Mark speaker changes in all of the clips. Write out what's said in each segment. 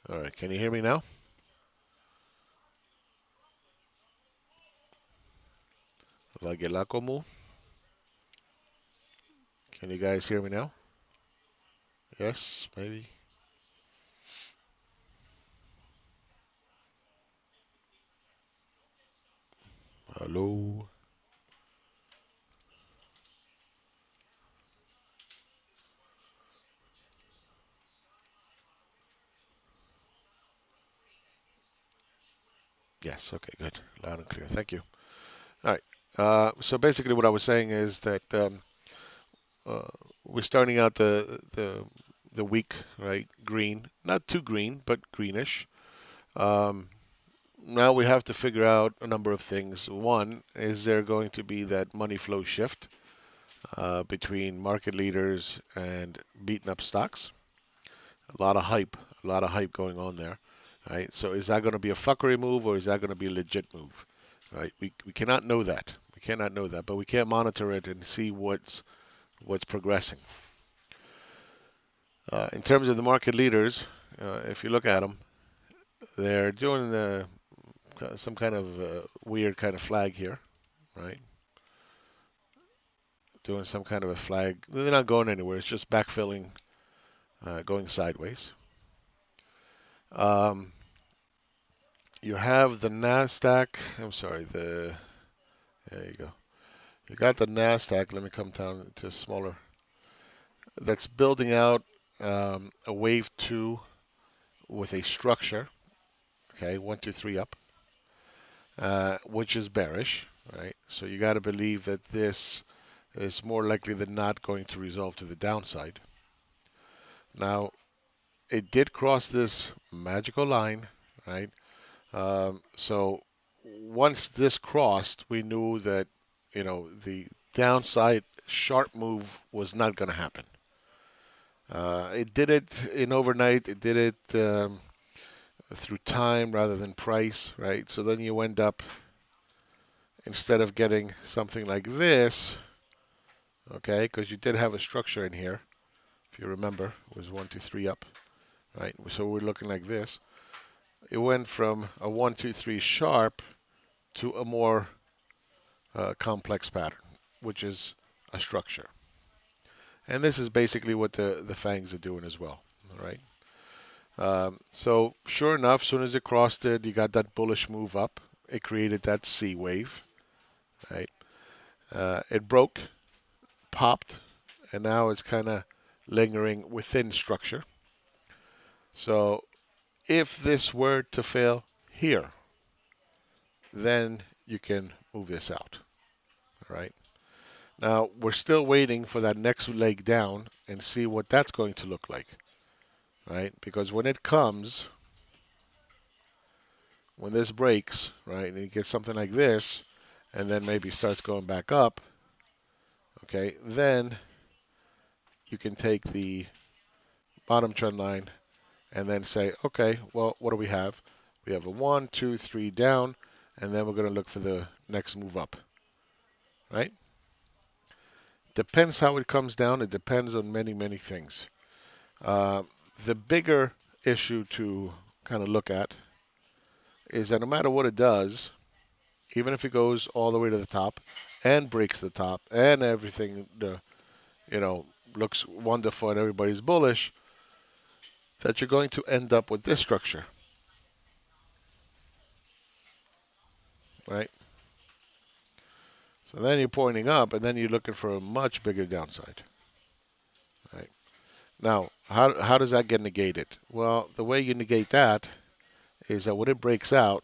Speaker 1: All right, can you hear me now? Lagela como. Can you guys hear me now? Yes, maybe. Hello. Yes, okay, good. Loud and clear. Thank you. All right. So basically, what I was saying is that uh, we're starting out the week right green, not too green, but greenish. Um, Now we have to figure out a number of things. One, is there going to be that money flow shift between market leaders and beaten up stocks? A lot of hype going on there, right? So is that going to be a fuckery move or is that going to be a legit move, right? We cannot know that. We cannot know that, but we can monitor it and see what's progressing. In terms of the market leaders, if you look at them, they're doing some kind of weird kind of flag here, right? Doing some kind of a flag. They're not going anywhere. It's just backfilling, going sideways. Um, you have the Nasdaq. I'm sorry. There you go. You got the Nasdaq. Let me come down to smaller. That's building out a wave two with a structure. Okay, one, two, three up, which is bearish, right? So you got to believe that this is more likely than not going to resolve to the downside. Now, it did cross this magical line, right? So once this crossed, we knew that, the downside sharp move was not going to happen. It did it in overnight. It did it through time rather than price, right? So then you end up, instead of getting something like this, okay, because you did have a structure in here, if you remember, it was one, two, three up, right? So we're looking like this. It went from a one, two, three sharp to a more complex pattern, which is a structure. And this is basically what the fangs are doing as well. All right. So sure enough, as soon as it crossed it, you got that bullish move up. It created that C wave, right? It broke, popped, and now it's kind of lingering within structure. So if this were to fail here, then you can move this out. All right. Now we're still waiting for that next leg down and see what that's going to look like, right? Because when it comes, when this breaks, right, and you get something like this, and then maybe starts going back up, okay, then you can take the bottom trend line and then say, okay, well, what do we have? We have a one, two, three down, and then we're going to look for the next move up, right? Depends how it comes down. It depends on many, many things. Uh, the bigger issue to kind of look at is that no matter what it does, even if it goes all the way to the top and breaks the top and everything, you know, looks wonderful and everybody's bullish, that you're going to end up with this structure, right? So then you're pointing up, and then you're looking for a much bigger downside, right? Now, how does that get negated? Well, the way you negate that is that when it breaks out,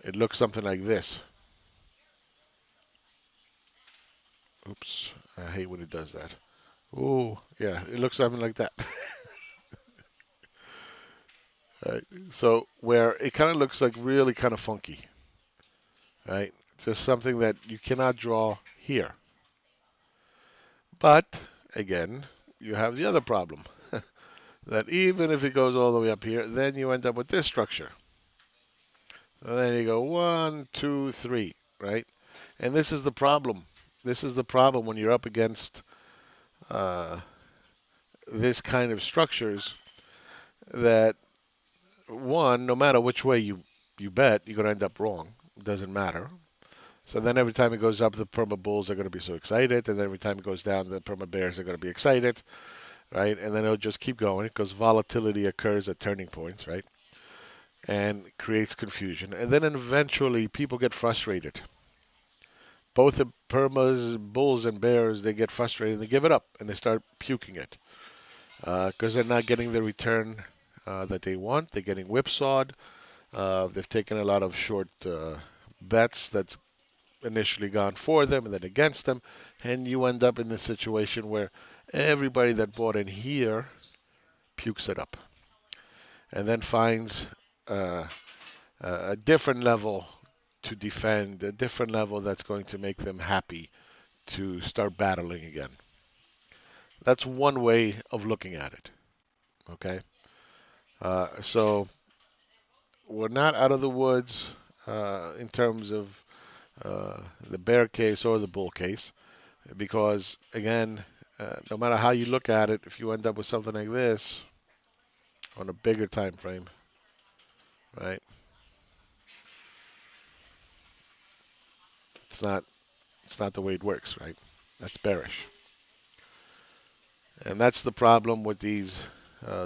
Speaker 1: it looks something like this. Oops, I hate when it does that. Oh, yeah, it looks something like that. Right? So where it kind of looks like really kind of funky, right? Just something that you cannot draw here. But again, you have the other problem that even if it goes all the way up here, then you end up with this structure. And then you go one, two, three, right? And this is the problem. This is the problem when you're up against uh, this kind of structures. that one, no matter which way you bet, you're going to end up wrong. It doesn't matter. So then every time it goes up, the perma bulls are going to be so excited, and then every time it goes down, the perma bears are going to be excited, right? And then it'll just keep going because volatility occurs at turning points, right? And creates confusion. And then eventually people get frustrated. Both the permas, bulls, and bears, they get frustrated and they give it up and they start puking it because they're not getting the return that they want. They're getting whipsawed. They've taken a lot of short bets that's initially gone for them and then against them, and you end up in this situation where everybody that bought in here pukes it up and then finds uh, a different level to defend, a different level that's going to make them happy to start battling again. That's one way of looking at it. Okay, so we're not out of the woods in terms of the bear case or the bull case, because again, no matter how you look at it, if you end up with something like this on a bigger time frame, right? It's not it's not the way it works, right? That's bearish, and that's the problem with these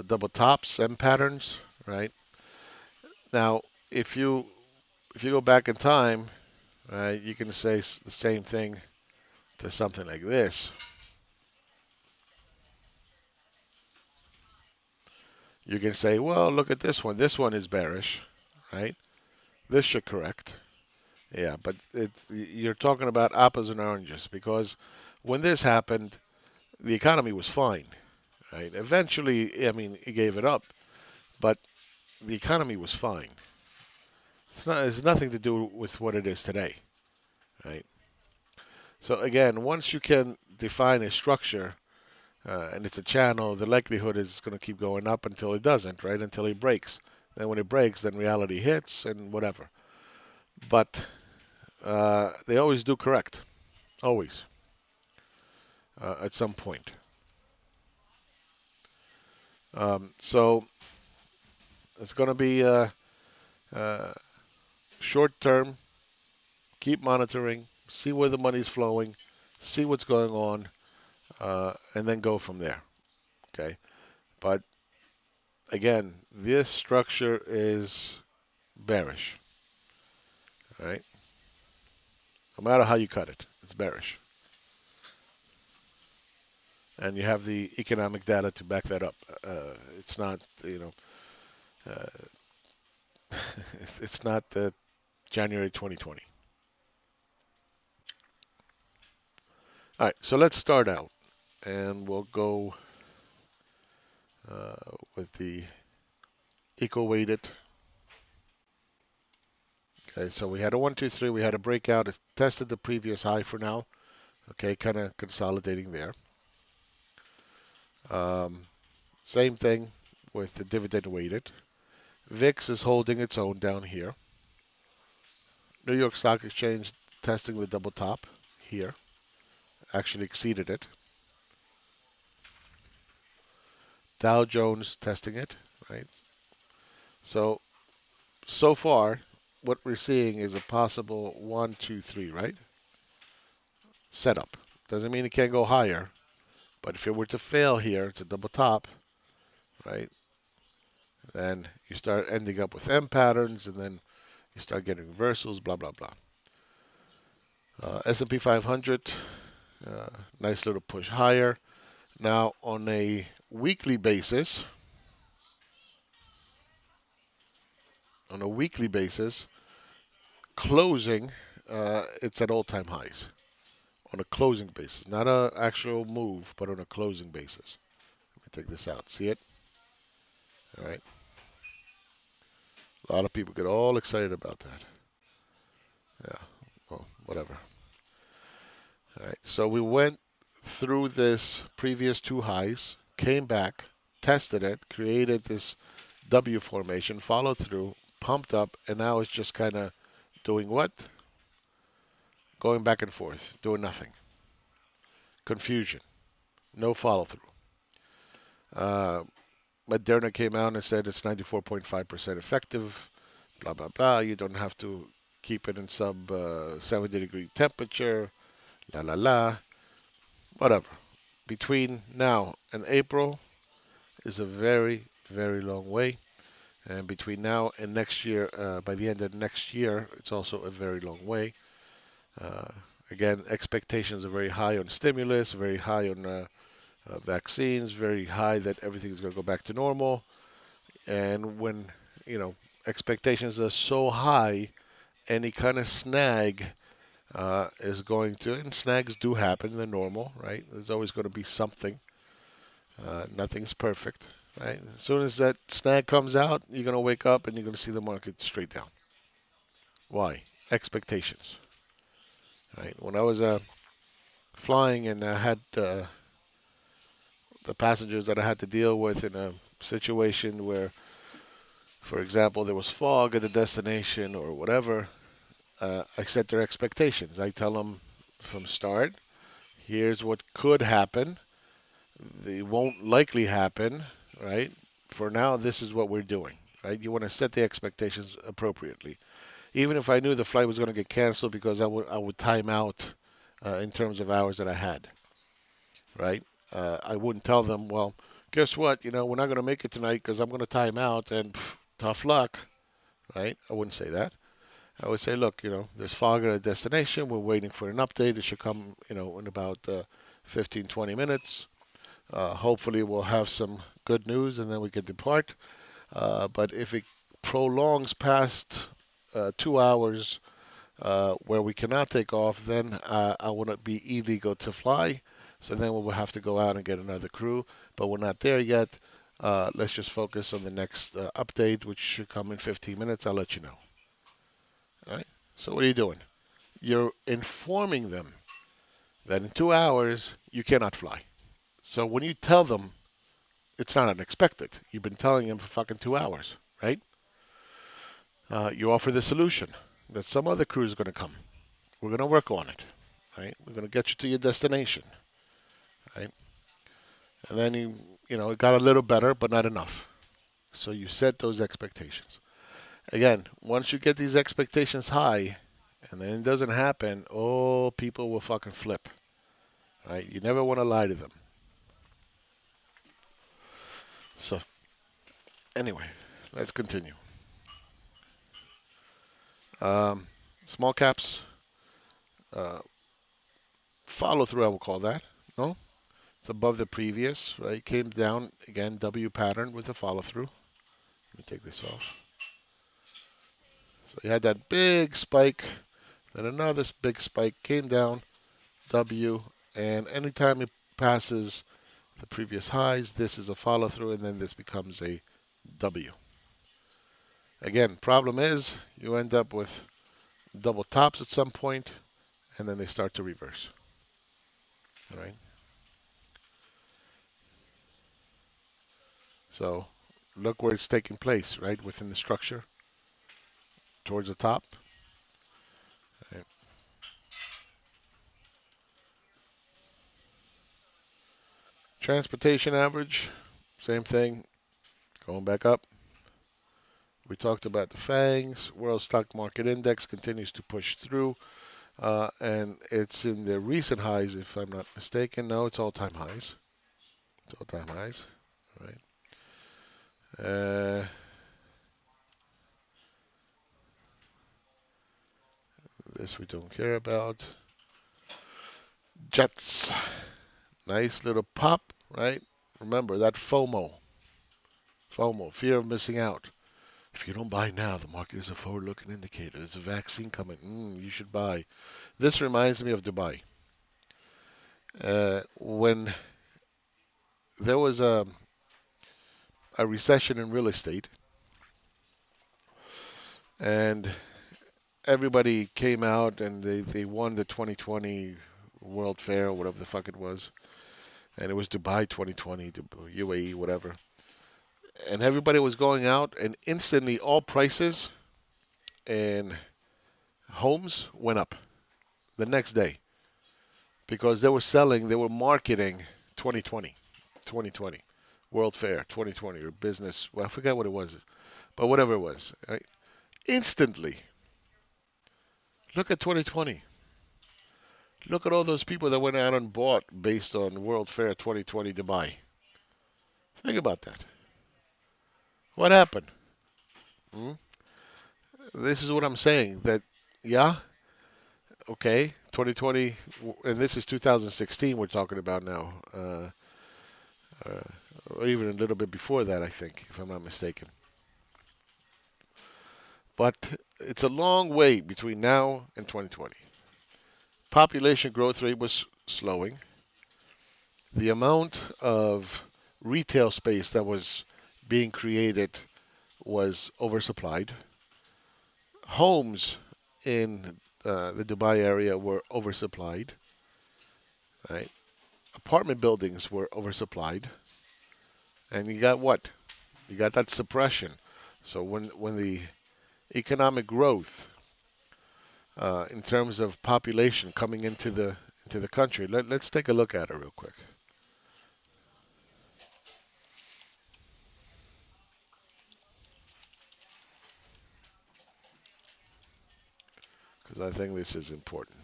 Speaker 1: double tops and patterns, right? Now, if you if you go back in time, right, you can say the same thing to something like this. You can say, well, look at this one. This one is bearish, right? This should correct. Yeah, but you're talking about apples and oranges because when this happened, the economy was fine, right? Eventually, I mean, it gave it up, but the economy was fine. It's nothing to do with what it is today, right? So again, once you can define a structure and it's a channel, the likelihood is going to keep going up until it doesn't, right? Until it breaks. Then when it breaks, then reality hits and whatever. But they always do correct, always at some point. So it's going to be uh, short term. Keep monitoring, see where the money's flowing, see what's going on, and then go from there. Okay. But again, this structure is bearish. All right. No matter how you cut it, it's bearish. And you have the economic data to back that up. It's not, it's not January 2020. All right, so let's start out, and we'll go with the equal weighted. Okay, so we had a 1, 2, 3. We had a breakout. It tested the previous high for now. Okay, kind of consolidating there. Um, Same thing with the dividend weighted. VIX is holding its own down here. New York Stock Exchange testing the double top here. Actually exceeded it. Dow Jones testing it, right? So far, what we're seeing is a possible 1, 2, 3, right? Setup. Doesn't mean it can't go higher, but if it were to fail here, it's a double top, right? Then you start ending up with M patterns, and then you start getting reversals, blah, blah, blah. S&P 500, nice little push higher. Now, on a weekly basis, closing, it's at all-time highs on a closing basis, not an actual move, but on a closing basis. Let me take this out. See it? All right. A lot of people get all excited about that. Yeah. Well, whatever. All right. So we went through this previous two highs, came back, tested it, created this W formation, followed through, pumped up, and now it's just kind of doing what? Going back and forth, doing nothing. Confusion. No follow through. Uh, Moderna came out and said it's 94.5% effective. Blah blah blah. You don't have to keep it in sub 70-degree temperature. La la la. Whatever. Between now and April is a very very long way. And between now and next year, by the end of next year, it's also a very long way. Uh, Again, expectations are very high on stimulus, very high on vaccines, very high that everything is going to go back to normal. And when, you know, expectations are so high, any kind of snag is going to, and snags do happen, they're normal, right? There's always going to be something. Nothing's perfect, right? As soon as that snag comes out, you're going to wake up and you're going to see the market straight down. Why? Expectations, right? When I was flying and I had the passengers that I had to deal with in a situation where, for example, there was fog at the destination or whatever, I set their expectations. I tell them from start, here's what could happen. It won't likely happen, right? For now, this is what we're doing, right? You want to set the expectations appropriately. Even if I knew the flight was going to get canceled because I would time out in terms of hours that I had, right? I wouldn't tell them, well, guess what? You know, we're not going to make it tonight because I'm going to time out and tough luck, right? I wouldn't say that. I would say, look, you know, there's fog at a destination. We're waiting for an update. It should come, you know, in about 15, 20 minutes. Hopefully, we'll have some good news and then we can depart. But if it prolongs past 2 hours where we cannot take off, then I will not be illegal to fly. So then we will have to go out and get another crew. But we're not there yet. Let's just focus on the next update, which should come in 15 minutes. I'll let you know. All right? So what are you doing? You're informing them that in 2 hours you cannot fly. So when you tell them, it's not unexpected. You've been telling them for fucking 2 hours, right? You offer the solution that some other crew is going to come. We're going to work on it, right? We're going to get you to your destination, right? And then it got a little better, but not enough. So you set those expectations. Again, once you get these expectations high, and then it doesn't happen, oh, people will fucking flip, right? You never want to lie to them. So anyway, let's continue. Um, Small caps, uh, follow through, I will call that. No, it's above the previous, right? Came down again, W pattern with a follow through. Let me take this off. So you had that big spike, then another big spike came down, W, and anytime it passes the previous highs, this is a follow through, and then this becomes a W. Again, problem is you end up with double tops at some point, and then they start to reverse. All right. So look where it's taking place, right, within the structure, towards the top. Right. Transportation average, same thing, going back up. We talked about the FANGs. World Stock Market Index continues to push through, and it's in the recent highs, if I'm not mistaken. No, it's all-time highs. It's all-time highs, right? This we don't care about. Jets, nice little pop, right? Remember that FOMO, fear of missing out. If you don't buy now, the market is a forward-looking indicator. There's a vaccine coming. You should buy. This reminds me of Dubai. When there was a recession in real estate, and everybody came out and they won the 2020 World Fair or whatever the fuck it was, and it was Dubai 2020, UAE, whatever. And everybody was going out, and instantly all prices and homes went up the next day because they were marketing 2020, 2020. World Fair 2020 or business. Well, I forget what it was, but whatever it was, right? Instantly. Look at 2020. Look at all those people that went out and bought based on World Fair 2020 Dubai. Think about that. What happened? Hmm? This is what I'm saying. That yeah, okay, 2020, and this is 2016. We're talking about now, uh, or even a little bit before that, I think, if I'm not mistaken. But it's a long way between now and 2020. Population growth rate was slowing. The amount of retail space that was being created was oversupplied. Homes in the Dubai area were oversupplied. Right? Apartment buildings were oversupplied, and you got what? You got that suppression. So when the economic growth in terms of population coming into the country, let's take a look at it real quick because I think this is important.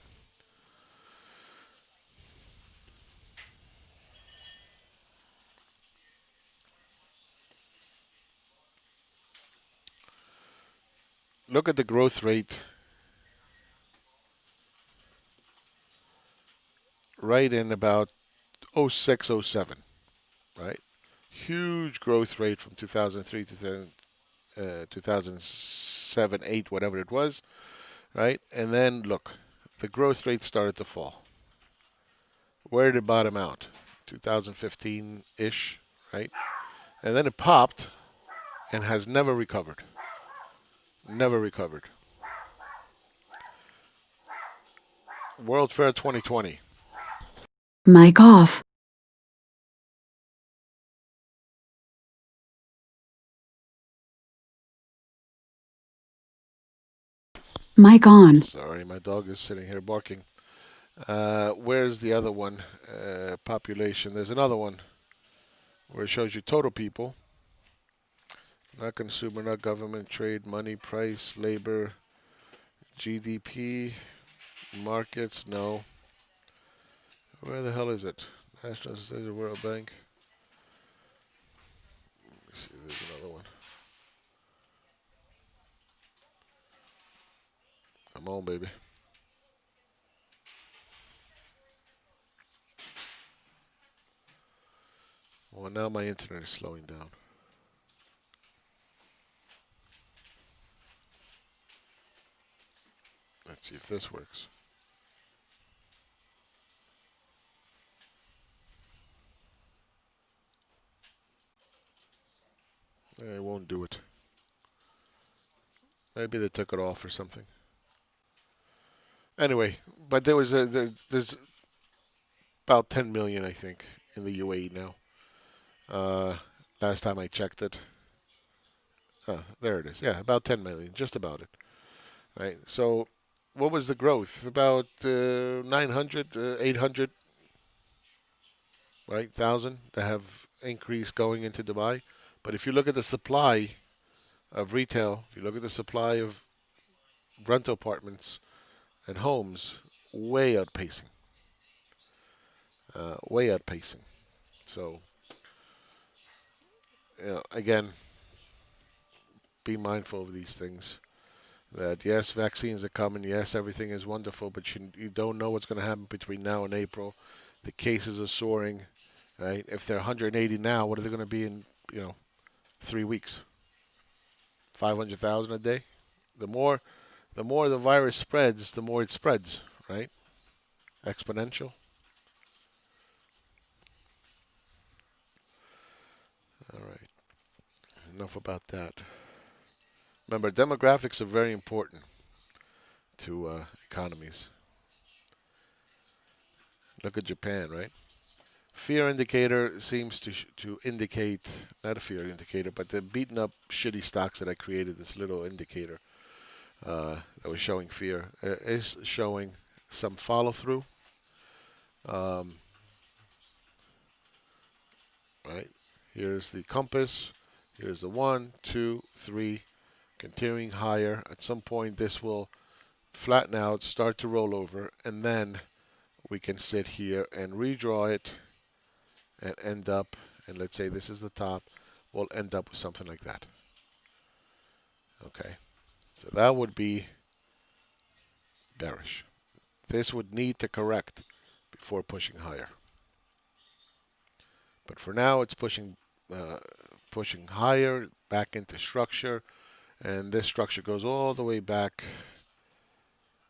Speaker 1: Look at the growth rate right in about '06, '07, right? Huge growth rate from 2003 to 2007, 8, whatever it was, right? And then look, the growth rate started to fall. Where did it bottom out? 2015-ish, right? And then it popped and has never recovered. Never recovered. World Fair 2020.
Speaker 2: Mic off. Mic on.
Speaker 1: Sorry, my dog is sitting here barking. Where's the other one? Population. There's another one where it shows you total people, not consumer, not government, trade, money, price, labor, GDP, markets. No. Where the hell is it? National Statistics, World Bank. Let me see. There's another one. Come on, baby. Well, now my internet is slowing down. Let's see if this works. It won't do it. Maybe they took it off or something. Anyway, but there's about 10 million, I think, in the UAE now. Uh, Last time I checked it. There it is. Yeah, about 10 million, just about it. Right. So, what was the growth? About 900, 800, right, thousand that have increased going into Dubai. But if you look at the supply of retail, if you look at the supply of rental apartments and homes, way outpacing, way outpacing. So, again, be mindful of these things. That yes, vaccines are coming. Yes, everything is wonderful, but you don't know what's going to happen between now and April. The cases are soaring, right? If they're 180 now, what are they going to be in 3 weeks? 500,000 a day. The more the virus spreads, the more it spreads, right? Exponential. All right. Enough about that. Remember, demographics are very important to economies. Look at Japan, right? Fear indicator seems to indicate, not a fear indicator, but the beaten up shitty stocks that I created. This little indicator that was showing fear is showing some follow through. Um, right Here's the compass. Here's the 1, 2, 3, continuing higher. At some point, this will flatten out, start to roll over, and then we can sit here and redraw it and end up, and let's say this is the top, we'll end up with something like that. Okay, so that would be bearish. This would need to correct before pushing higher. But for now, it's uh, pushing higher back into structure, and this structure goes all the way back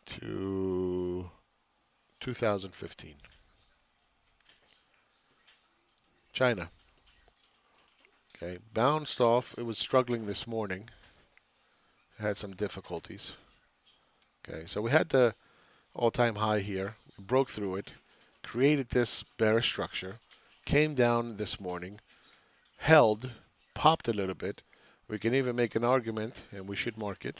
Speaker 1: to 2015. China. Okay, bounced off. It was struggling this morning. Had some difficulties. Okay, so we had the all-time high here. We broke through it, created this bearish structure, came down this morning, held, popped a little bit. We can even make an argument, and we should mark it,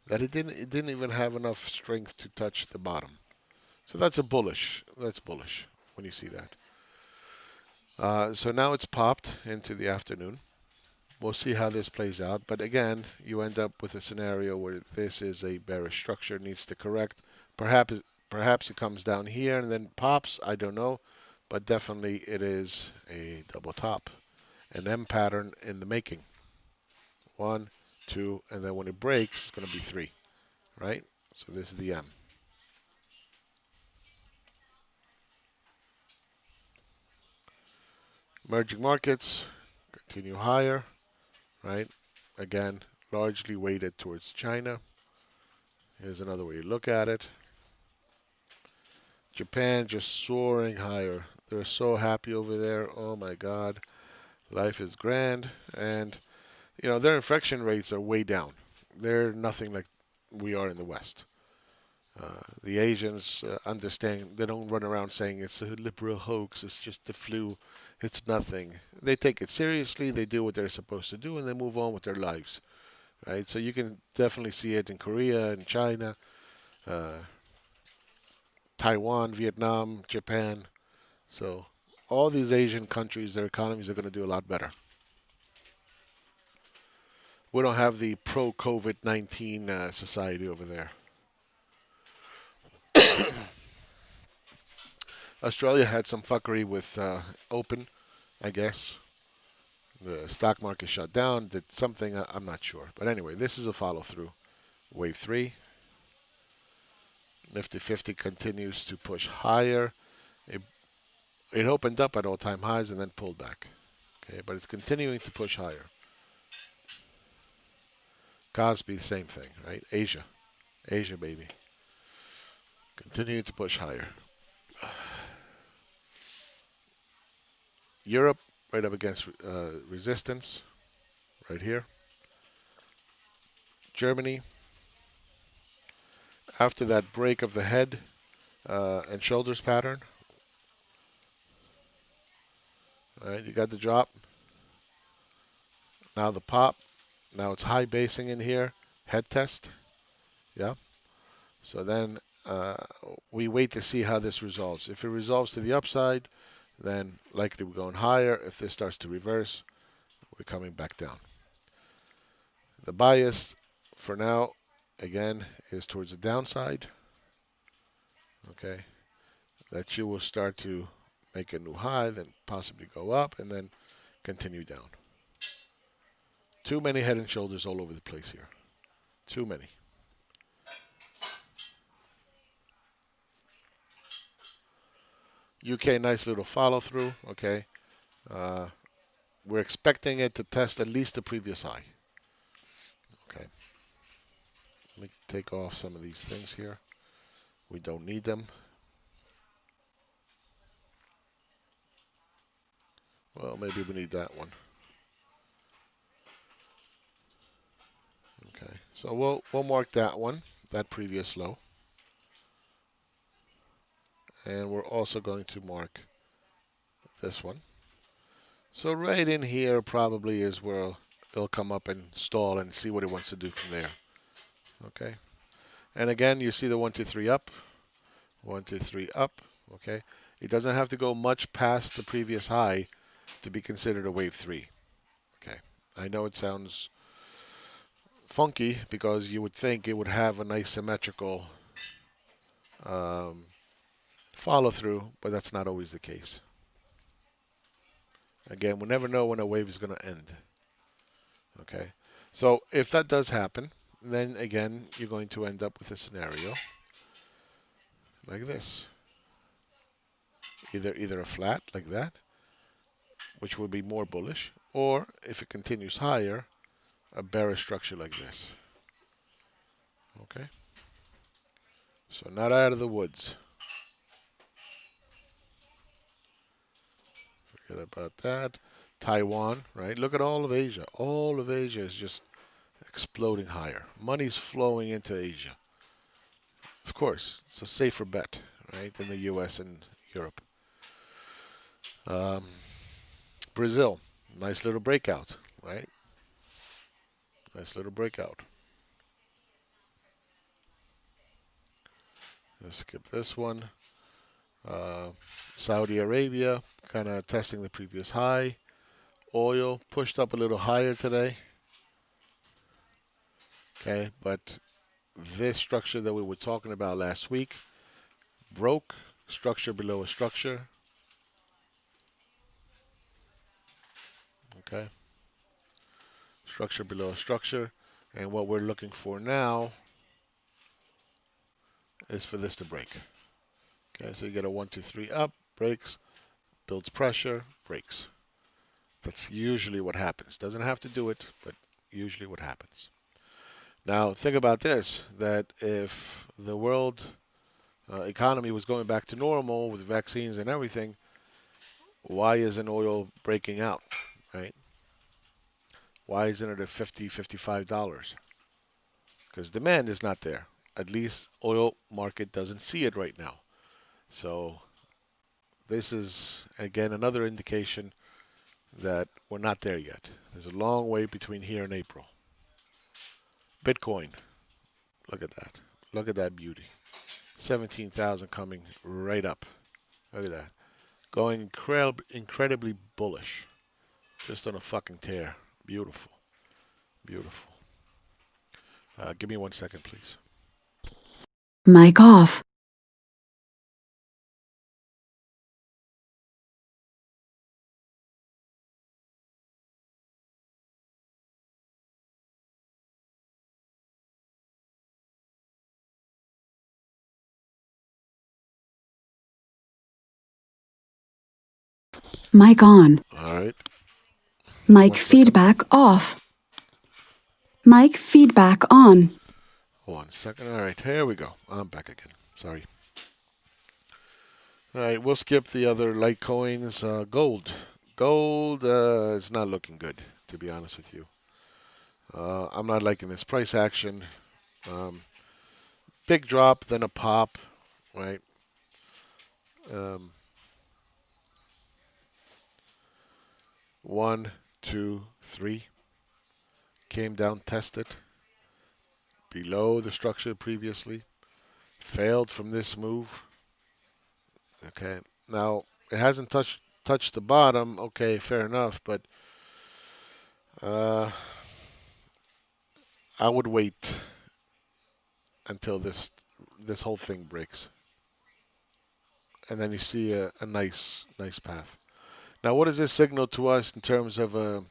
Speaker 1: that it didn't even have enough strength to touch the bottom. So that's bullish. That's bullish when you see that. So now it's popped into the afternoon. We'll see how this plays out. But again, you end up with a scenario where this is a bearish structure, needs to correct. Perhaps it comes down here and then pops. I don't know. But definitely it is a double top. An M pattern in the making. 1, 2, and then when it breaks, it's going to be 3. Right? So this is the M. Emerging markets continue higher. Right? Again, largely weighted towards China. Here's another way to look at it. Japan just soaring higher. They're so happy over there. Oh my God. Life is grand. And, their infection rates are way down. They're nothing like we are in the West. The Asians understand. They don't run around saying it's a liberal hoax. It's just the flu. It's nothing. They take it seriously. They do what they're supposed to do, and they move on with their lives. Right? So you can definitely see it in Korea and China, uh, Taiwan, Vietnam, Japan. So all these Asian countries, their economies are going to do a lot better. We don't have the pro-COVID-19 society over there. Australia had some fuckery with open, I guess. The stock market shut down, did something, I'm not sure. But anyway, this is a follow through. Wave 3. Nifty 50 continues to push higher. It, it opened up at all time highs and then pulled back. Okay, but it's continuing to push higher. Cosby, same thing, right? Asia. Asia, baby. Continuing to push higher. Europe, right up against resistance, right here. Germany, after that break of the head and shoulders pattern, all right, you got the drop. Now the pop. Now it's high basing in here. Head test. Yeah. So then we wait to see how this resolves. If it resolves to the upside, then likely we're going higher. If this starts to reverse, we're coming back down. The bias for now, again, is towards the downside. Okay. That you will start to make a new high, then possibly go up, and then continue down. Too many head and shoulders all over the place here. Too many. UK, nice little follow through. Okay. Uh, we're expecting it to test at least the previous high. Okay. Let me take off some of these things here. We don't need them. Well, maybe we need that one. Okay. So we'll mark that one, that previous low. And we're also going to mark this one. So right in here probably is where it'll come up and stall and see what it wants to do from there. Okay. And again, you see the 1, 2, 3 up, 1, 2, 3 up. Okay. It doesn't have to go much past the previous high to be considered a wave 3. Okay. I know it sounds funky because you would think it would have a nice symmetrical um, follow through, but that's not always the case. Again, we never know when a wave is going to end. Okay. So if that does happen, then again, you're going to end up with a scenario like this. Either a flat like that, which would be more bullish, or if it continues higher, a bearish structure like this. Okay. So not out of the woods. Forget about that. Taiwan, right? Look at all of Asia. All of Asia is just exploding higher. Money's flowing into Asia. Of course, it's a safer bet, right, than the US and Europe. Um, Brazil, nice little breakout, right? Nice little breakout. Let's skip this one. Uh, Saudi Arabia, kind of testing the previous high. Oil pushed up a little higher today. Okay, but this structure that we were talking about last week broke, structure below a structure. Okay, structure below a structure. And what we're looking for now is for this to break. Okay, so you get a 1, 2, 3 up, breaks, builds pressure, breaks. That's usually what happens. Doesn't have to do it, but usually what happens. Now, think about this, that if the world economy was going back to normal with vaccines and everything, why isn't oil breaking out, right? Why isn't it at $50, $55? Because demand is not there. At least oil market doesn't see it right now. So this is, again, another indication that we're not there yet. There's a long way between here and April. Bitcoin, look at that. Look at that beauty. 17,000 coming right up. Look at that. Going incredibly bullish. Just on a fucking tear. Beautiful. Beautiful. Give me 1 second, please.
Speaker 2: Mic off. Mic on.
Speaker 1: All right.
Speaker 2: Mic
Speaker 1: 1 second.
Speaker 2: feedback off. Mic feedback on.
Speaker 1: 1 second. All right. Here we go. I'm back again. Sorry. All right. We'll skip the other Litecoins. Gold. Gold is not looking good, to be honest with you. I'm not liking this price action. Um, Big drop, then a pop, right? Um, 1, 2, 3. Came down, tested below the structure previously. Failed from this move. Okay. Now it hasn't touched the bottom. Okay, fair enough, but uh, I would wait until this whole thing breaks, and then you see a nice path. Now, what does this signal to us in terms of a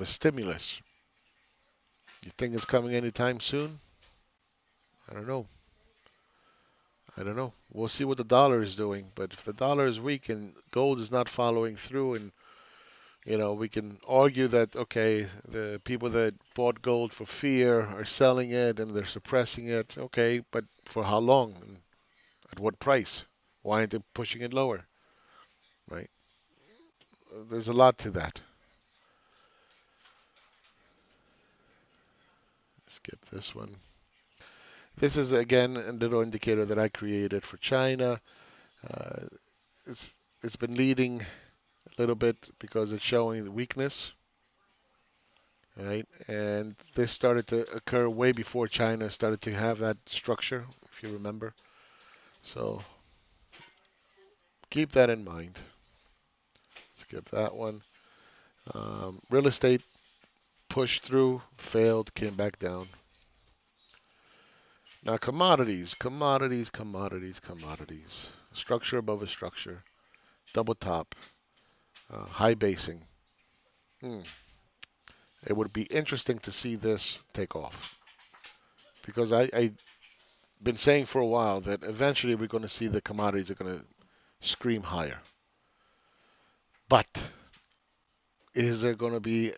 Speaker 1: stimulus? You think it's coming anytime soon? I don't know. I don't know. We'll see what the dollar is doing. But if the dollar is weak and gold is not following through, and we can argue that okay, the people that bought gold for fear are selling it and they're suppressing it. Okay, but for how long and at what price? Why aren't they pushing it lower? Right? There's a lot to that. Skip this one. This is again a little indicator that I created for China. Uh, it's it's been leading a little bit because it's showing the weakness, right? And this started to occur way before China started to have that structure, if you remember. So keep that in mind. Skip that one. Real estate pushed through, failed, came back down. Now commodities. Structure above a structure. Double top. High basing. Hmm. It would be interesting to see this take off. Because I've been saying for a while that eventually we're going to see the commodities are going to scream higher. But is there going to be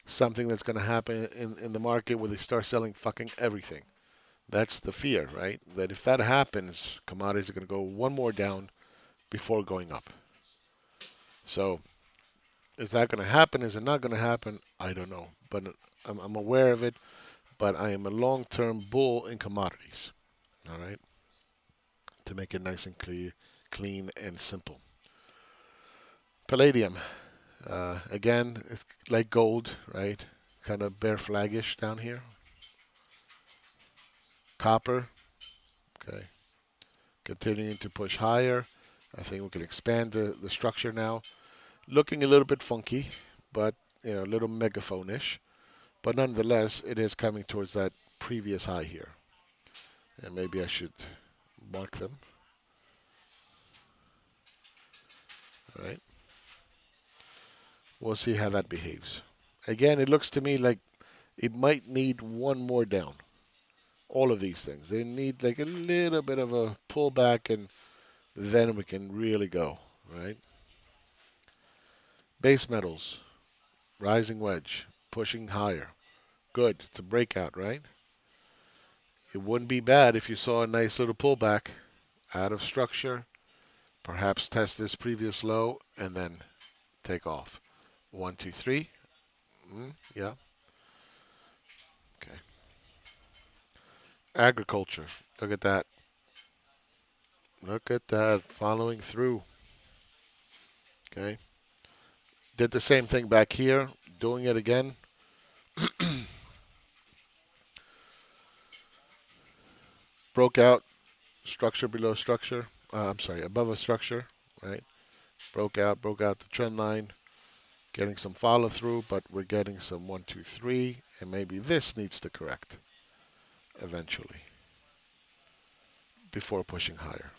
Speaker 1: something that's going to happen in the market where they start selling fucking everything? That's the fear, right? That if that happens, commodities are going to go one more down before going up. So is that going to happen? Is it not going to happen? I don't know. But I'm aware of it. But I am a long-term bull in commodities. All right, to make it nice and clean and simple. Palladium, again, it's like gold, right? Kind of bear flaggish down here. Copper, okay, continuing to push higher. I think we can expand the structure now. Looking a little bit funky, but a little megaphone-ish. But nonetheless, it is coming towards that previous high here. And maybe I should mark them. All right. We'll see how that behaves. Again, it looks to me like it might need one more down. All of these things. They need like a little bit of a pullback and then we can really go, right? Base metals, rising wedge, pushing higher. Good. It's a breakout, right? It wouldn't be bad if you saw a nice little pullback out of structure, perhaps test this previous low and then take off. 1, 2, 3. Yeah. Okay. Agriculture. Look at that. Look at that. Following through. Okay. Did the same thing back here. Doing it again. Broke out. Structure below structure. I'm sorry, above a structure. Right. Broke out the trend line. Getting some follow through, but we're getting some 1, 2, 3. And maybe this needs to correct eventually before pushing higher.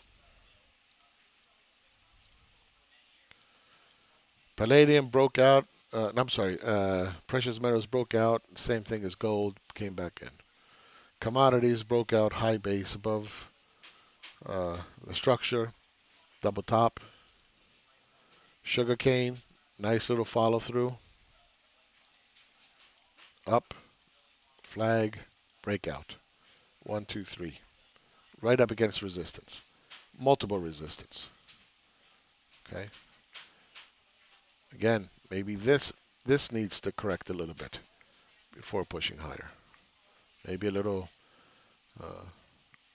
Speaker 1: Palladium broke out. I'm sorry. Precious metals broke out. Same thing as gold. Came back in. Commodities broke out. High base above the structure. Double top. Sugarcane. Nice little follow through. Up. Flag. Breakout. 1, 2, 3. Right up against resistance. Multiple resistance. Okay. Again, maybe this needs to correct a little bit before pushing higher. Maybe a little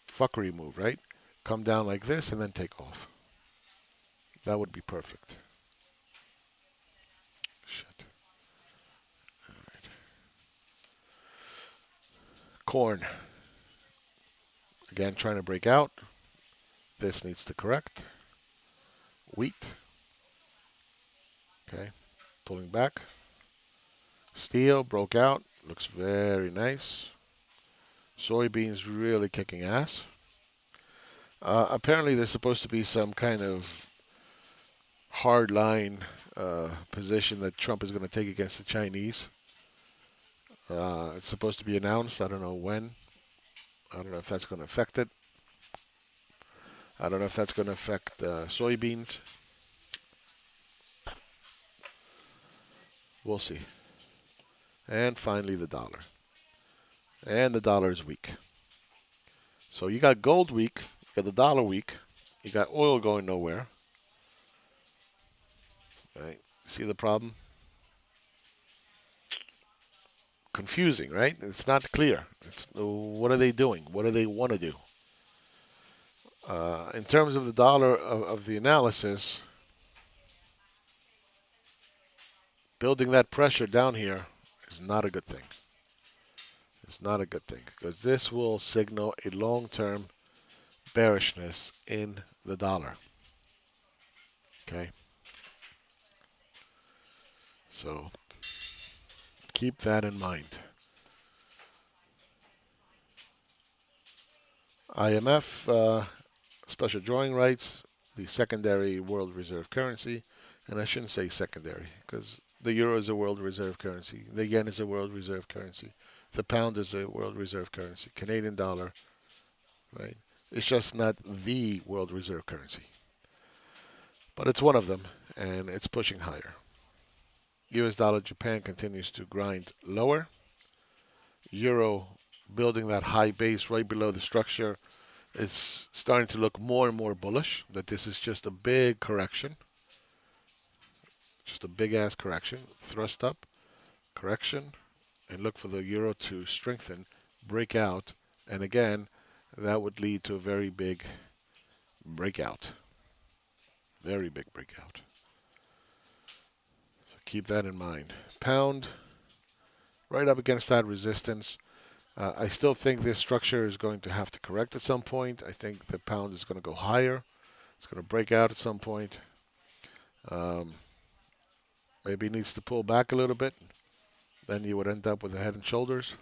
Speaker 1: fuckery move, right? Come down like this and then take off. That would be perfect. Shit. All right. Corn. Again, trying to break out. This needs to correct. Wheat. Okay. Pulling back. Steel broke out. Looks very nice. Soybeans really kicking ass. Apparently, there's supposed to be some kind of hard line position that Trump is going to take against the Chinese. It's supposed to be announced. I don't know when. I don't know if that's going to affect it. I don't know if that's going to affect soybeans. We'll see. And finally, the dollar. And the dollar is weak. So you got gold weak, you got the dollar weak, you got oil going nowhere. Right? See the problem? Confusing, right? It's not clear. What are they doing? What do they want to do? In terms of the dollar of the analysis, building that pressure down here is not a good thing. It's not a good thing because this will signal a long-term bearishness in the dollar. Okay, so keep that in mind. IMF, special drawing rights, the secondary world reserve currency, and I shouldn't say secondary because the euro is a world reserve currency, the yen is a world reserve currency, the pound is a world reserve currency, Canadian dollar, right? It's just not the world reserve currency, but it's one of them, and it's pushing higher. US dollar Japan continues to grind lower. Euro building that high base right below the structure. It's starting to look more and more bullish that this is just a big correction, just a big ass correction. Thrust up, correction, and look for the euro to strengthen, break out, and again, that would lead to a very big breakout. Very big breakout. So keep that in mind. Pound, right up against that resistance. I still think this structure is going to have to correct at some point. I think the pound is going to go higher. It's going to break out at some point. Um, Maybe it needs to pull back a little bit. Then you would end up with a head and shoulders.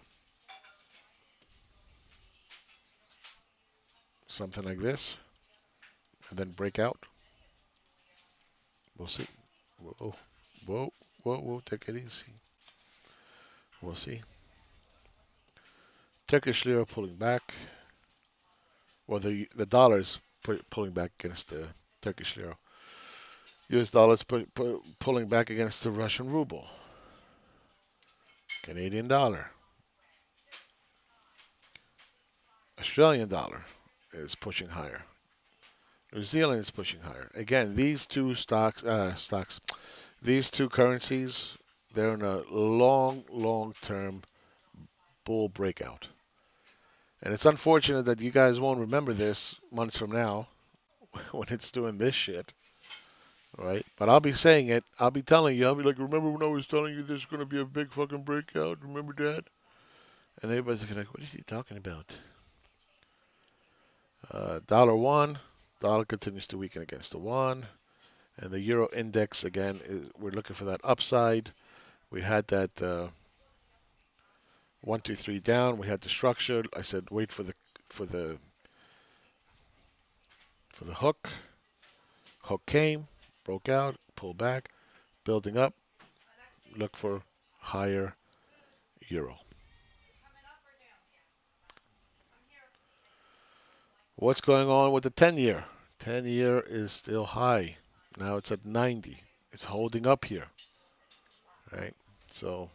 Speaker 1: Something like this. And then break out. We'll see. Whoa, whoa, whoa. Take it easy. We'll see. Turkish lira pulling back. Well, the dollar's pulling back against the Turkish lira. US dollars pulling back against the Russian ruble. Canadian dollar. Australian dollar is pushing higher. New Zealand is pushing higher. Again, these two these two currencies, they're in a long-term bull breakout. And it's unfortunate that you guys won't remember this months from now when it's doing this shit, right? But I'll be saying it. I'll be telling you. I'll be like, remember when I was telling you there's going to be a big fucking breakout? Remember that? And everybody's like, what is he talking about? Dollar one. Dollar continues to weaken against the one. And the euro index, again, we're looking for that upside. We had that 1, 2, 3 down. We had the structure. I said wait for the for the hook. Hook came, broke out, pulled back, building up. Look for higher euro. What's going on with the 10-year? 10-year is still high. Now it's at 90. It's holding up here, right? So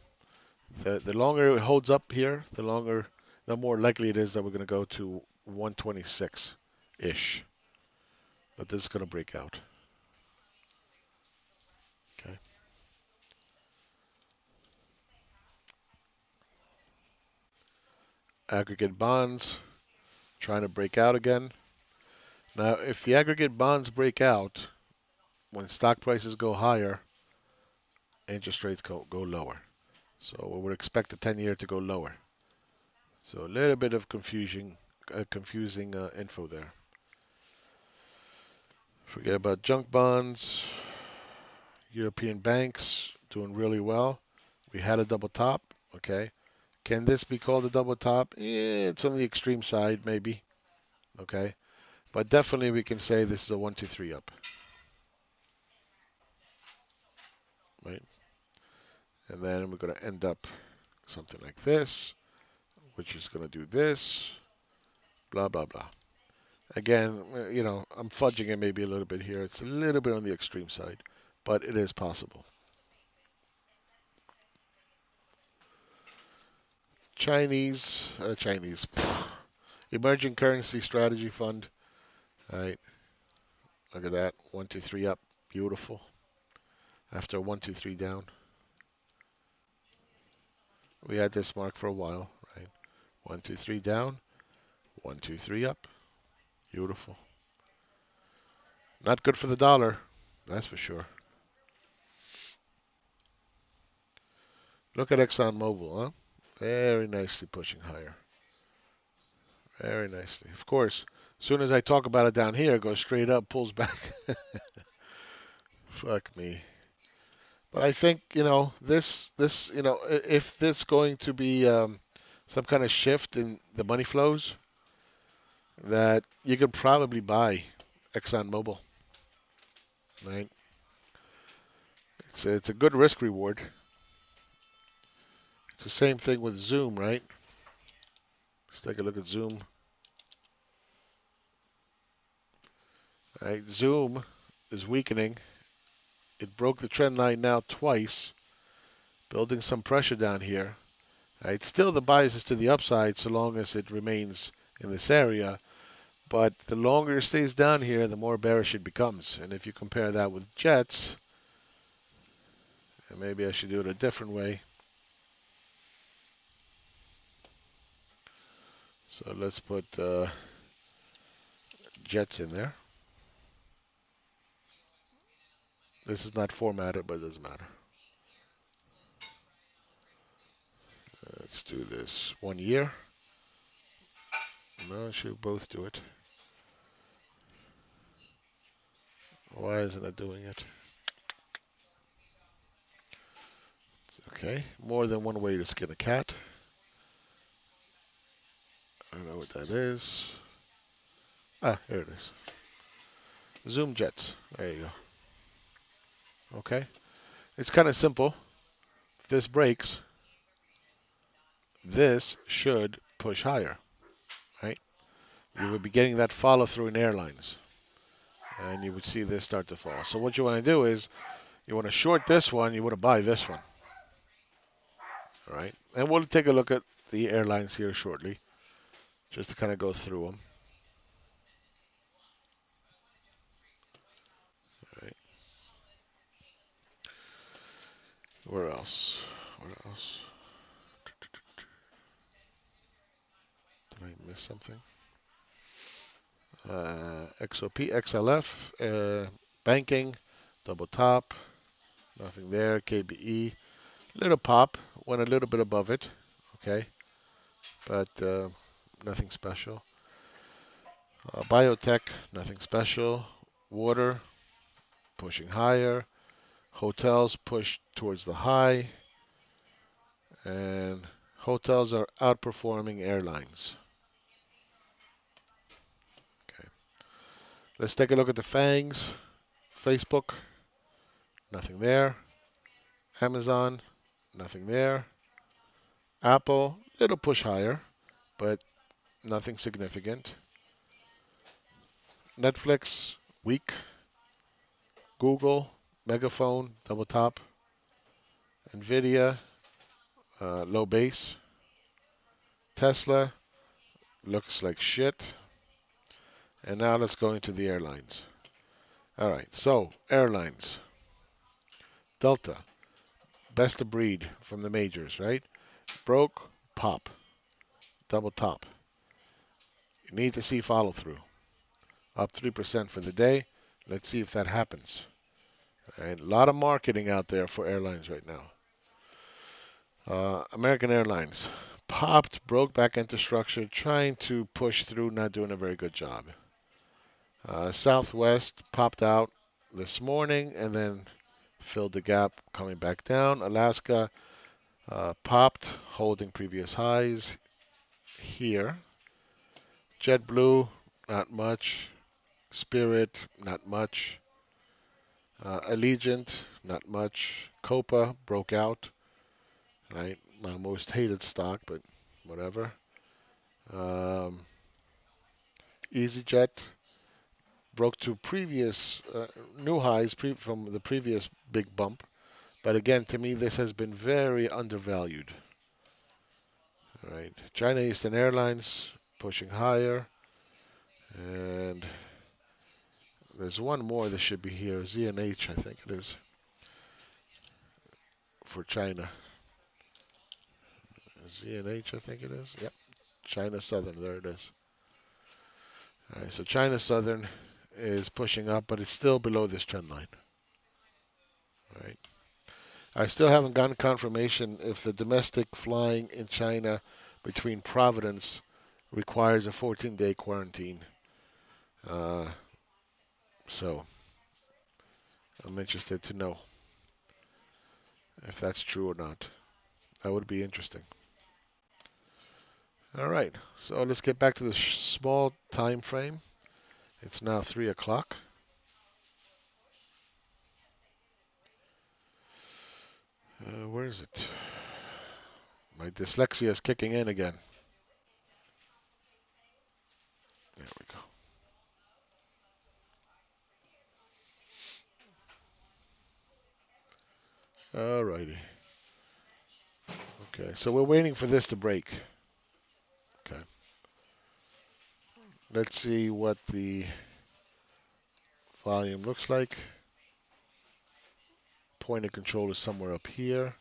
Speaker 1: the longer it holds up here, the more likely it is that we're going to go to 126 ish. That this is going to break out. Okay. Aggregate bonds trying to break out again. Now, if the aggregate bonds break out, when stock prices go higher, interest rates go lower. So we would expect the 10-year to go lower. So a little bit of confusing info there. Forget about junk bonds. European banks doing really well. We had a double top. Okay. Can this be called a double top? It's on the extreme side, maybe. Okay. But definitely we can say this is a 1, 2, 3 up. Right. And then we're going to end up something like this, which is going to do this. Blah, blah, blah. Again, I'm fudging it maybe a little bit here. It's a little bit on the extreme side, but it is possible. Chinese emerging currency strategy fund. All right, look at that. 1, 2, 3 up. Beautiful. After 1, 2, 3 down. We had this mark for a while, right? 1, 2, 3 down. 1, 2, 3 up. Beautiful. Not good for the dollar, that's for sure. Look at ExxonMobil, huh? Very nicely pushing higher. Very nicely. Of course, as soon as I talk about it down here, it goes straight up, pulls back. Fuck me. But I think if this going to be some kind of shift in the money flows, that you could probably buy ExxonMobil, right? It's a good risk reward. It's the same thing with Zoom, right? Let's take a look at Zoom. Right, Zoom is weakening. It broke the trend line now twice, building some pressure down here. Right, still the bias is to the upside so long as it remains in this area. But the longer it stays down here, the more bearish it becomes. And if you compare that with Jets, and maybe I should do it a different way. So let's put Jets in there. This is not formatted, but it doesn't matter. Let's do this 1 year. No, I should both do it. Why isn't it doing it? Okay, more than one way to skin a cat. I don't know what that is. Ah, here it is. Zoom Jets. There you go. Okay, it's kind of simple. If this breaks, this should push higher, right? You would be getting that follow through in airlines, and you would see this start to fall. So what you want to do is you want to short this one, you want to buy this one, all right? And we'll take a look at the airlines here shortly, just to kind of go through them. Right. Where else? Where else? Did I miss something? XOP, XLF, banking, double top, nothing there. KBE, little pop, went a little bit above it, okay, but nothing special. Biotech, nothing special. Water, pushing higher. Hotels push towards the high, and hotels are outperforming airlines. Okay, let's take a look at the FANGs. Facebook, nothing there. Amazon, nothing there. Apple, little push higher, but nothing significant. Netflix, weak. Google, Megaphone, double top. Nvidia, low base. Tesla, looks like shit. And now let's go into the airlines. All right, so airlines. Delta, best of breed from the majors, right? Broke, pop, double top. You need to see follow through. Up 3% for the day. Let's see if that happens. And a lot of marketing out there for airlines right now. American Airlines popped, broke back into structure, trying to push through, not doing a very good job. Southwest popped out this morning and then filled the gap coming back down. Alaska popped, holding previous highs here. JetBlue, not much. Spirit, not much. Allegiant, not much. Copa broke out, right? My most hated stock, but whatever. Um, EasyJet broke to previous new highs from the previous big bump. But again, to me, this has been very undervalued. All right, China Eastern Airlines pushing higher, and there's one more that should be here. ZNH, I think it is for China. ZNH, I think it is. Yep, China Southern. There it is. All right, so China Southern is pushing up, but it's still below this trend line. All right. I still haven't gotten confirmation if the domestic flying in China between Providence requires a 14-day quarantine. Uh, so I'm interested to know if that's true or not. That would be interesting. All right, so let's get back to the small time frame. It's now 3 o'clock. Where is it? My dyslexia is kicking in again. There we go. All righty. Okay, so we're waiting for this to break. Okay. Let's see what the volume looks like. Point of control is somewhere up here.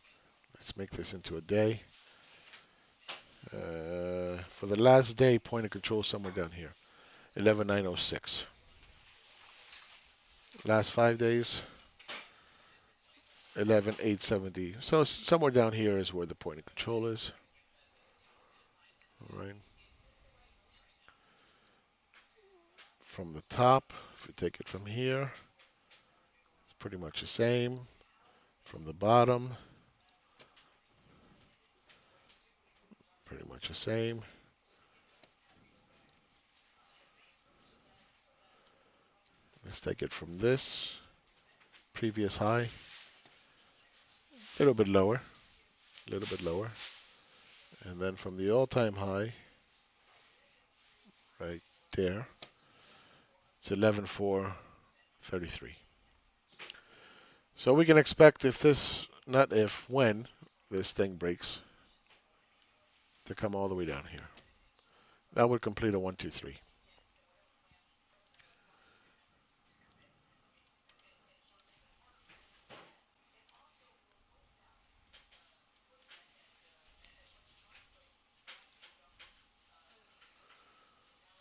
Speaker 1: Let's make this into a day. For the last day, point of control somewhere down here. 11,906. Last 5 days, 11,870. So somewhere down here is where the point of control is. All right. From the top, if you take it from here, it's pretty much the same. From the bottom, pretty much the same. Let's take it from this previous high, a little bit lower, a little bit lower. And then from the all-time high, right there, it's 11,433. So we can expect if this, not if, when this thing breaks, to come all the way down here. That would complete a 1, 2, 3.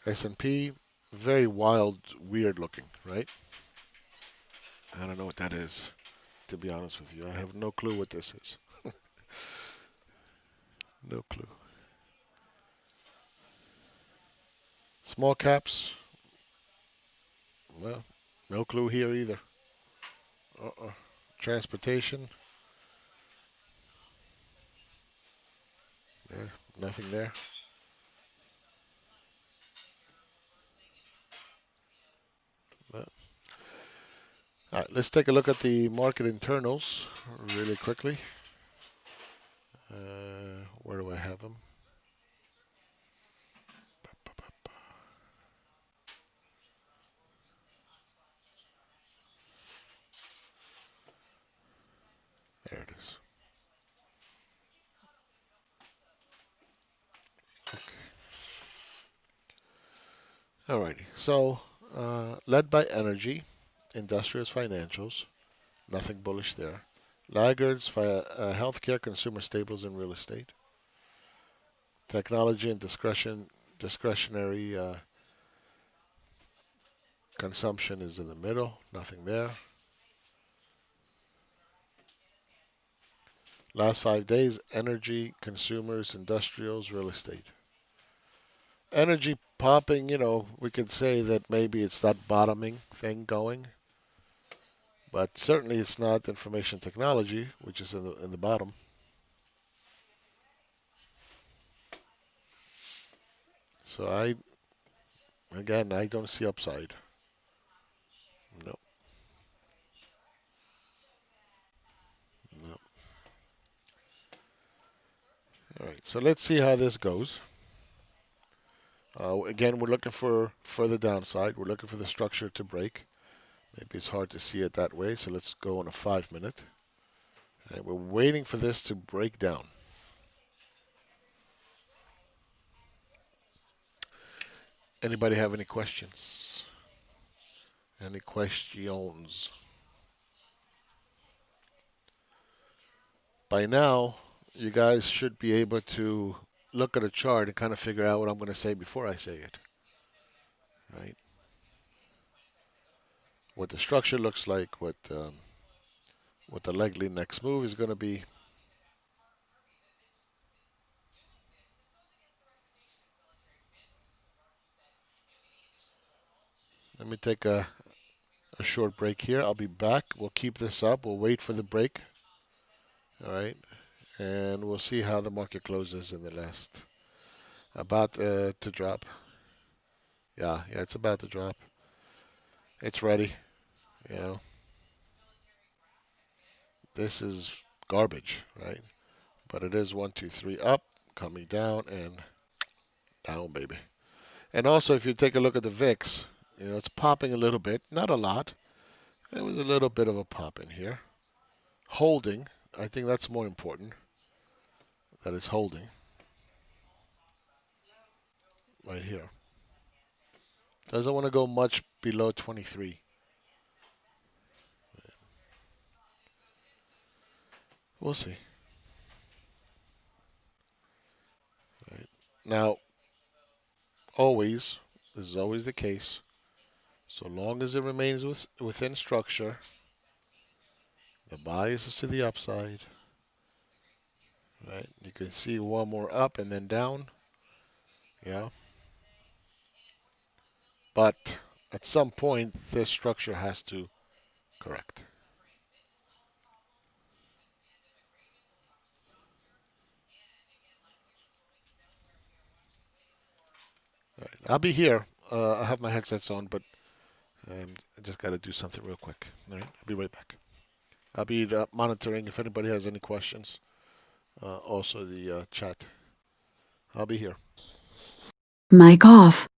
Speaker 1: S&P, very wild, weird looking, right? I don't know what that is, to be honest with you. I have no clue what this is. No clue. Small caps, well, no clue here either. Uh-uh. Transportation, yeah, nothing there. No. All right, let's take a look at the market internals really quickly. Where do I have them? There it is. Okay. Alrighty. So, led by energy, industrials, financials, nothing bullish there. Laggards, healthcare, consumer staples, and real estate. Technology and discretionary consumption is in the middle, nothing there. Last 5 days, energy, consumers, industrials, real estate. Energy popping, we could say that maybe it's that bottoming thing going, but certainly it's not information technology, which is in the bottom. So I don't see upside. No, no. All right, so let's see how this goes. Again, we're looking for further downside. We're looking for the structure to break. Maybe it's hard to see it that way, so let's go on a 5 minute. And we're waiting for this to break down. Anybody have any questions? Any questions? By now, you guys should be able to look at a chart and kind of figure out what I'm going to say before I say it, right? What the structure looks like, what the likely next move is going to be. Let me take a a short break here. I'll be back. We'll keep this up. We'll wait for the break. All right. And we'll see how the market closes in the last. About to drop. Yeah, it's about to drop. It's ready. You know, this is garbage, right? But it is 1, 2, 3 up, coming down and down, baby. And also, if you take a look at the VIX, it's popping a little bit, not a lot. There was a little bit of a pop in here. Holding, I think that's more important. That it's holding right here. Doesn't want to go much below 23. We'll see. Right. Now, always, this is always the case. So long as it remains within structure, the bias is to the upside. Right. You can see one more up and then down. Yeah. But at some point, this structure has to correct. Right. I'll be here. I have my headsets on, but I just got to do something real quick. All right. I'll be right back. I'll be monitoring if anybody has any questions. Also, the chat. I'll be here.
Speaker 2: Mic off.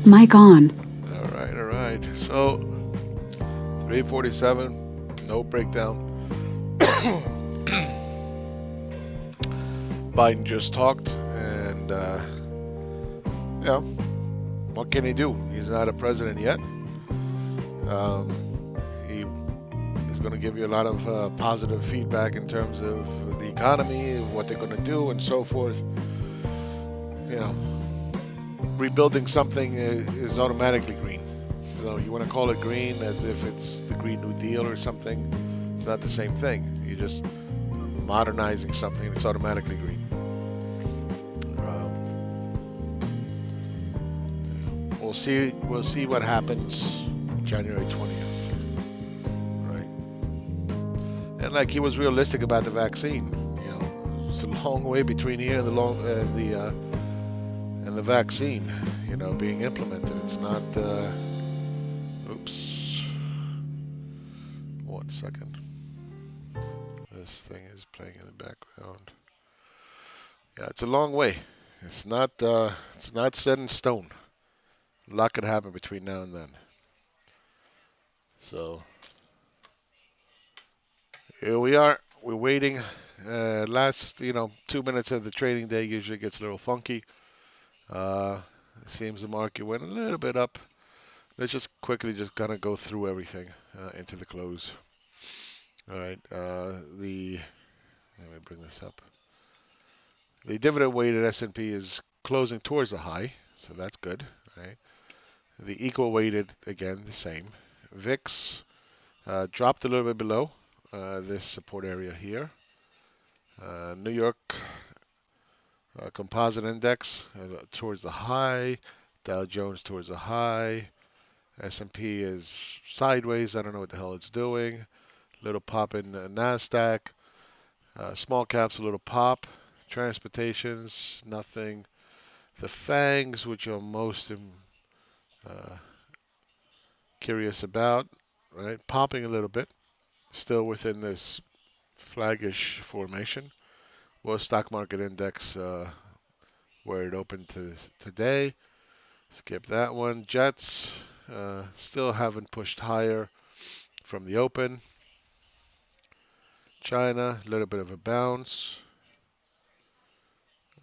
Speaker 2: Mic on.
Speaker 1: All right. So 347, no breakdown. Biden just talked, and yeah, what can he do? He's not a president yet. Um, he is going to give you a lot of positive feedback in terms of the economy, what they're going to do, and so forth. You know, rebuilding something is automatically green. So you want to call it green as if it's the Green New Deal or something. It's not the same thing. You're just modernizing something. It's automatically green. We'll see. We'll see what happens January 20th, right? And like he was realistic about the vaccine. You know, it's a long way between here and the vaccine. You know, being implemented. It's not. Oops. 1 second. This thing is playing in the background. Yeah, it's a long way. It's not. It's not set in stone. A lot could happen between now and then. So here we are. We're waiting. Last, 2 minutes of the trading day usually gets a little funky. Uh, it seems the market went a little bit up. Let's just quickly just kind of go through everything into the close. All right. Let me bring this up. The dividend weighted S&P is closing towards the high, so that's good. Right. The equal weighted again the same. VIX dropped a little bit below this support area here. New York composite index towards the high. Dow Jones towards the high. S&P is sideways. I don't know what the hell it's doing. Little pop in Nasdaq. Small caps a little pop. Transportations nothing. The FANGs, which are most uh, curious about, right? Popping a little bit. Still within this flaggish formation. World stock market index where it opened today. Skip that one. Jets still haven't pushed higher from the open. China, a little bit of a bounce.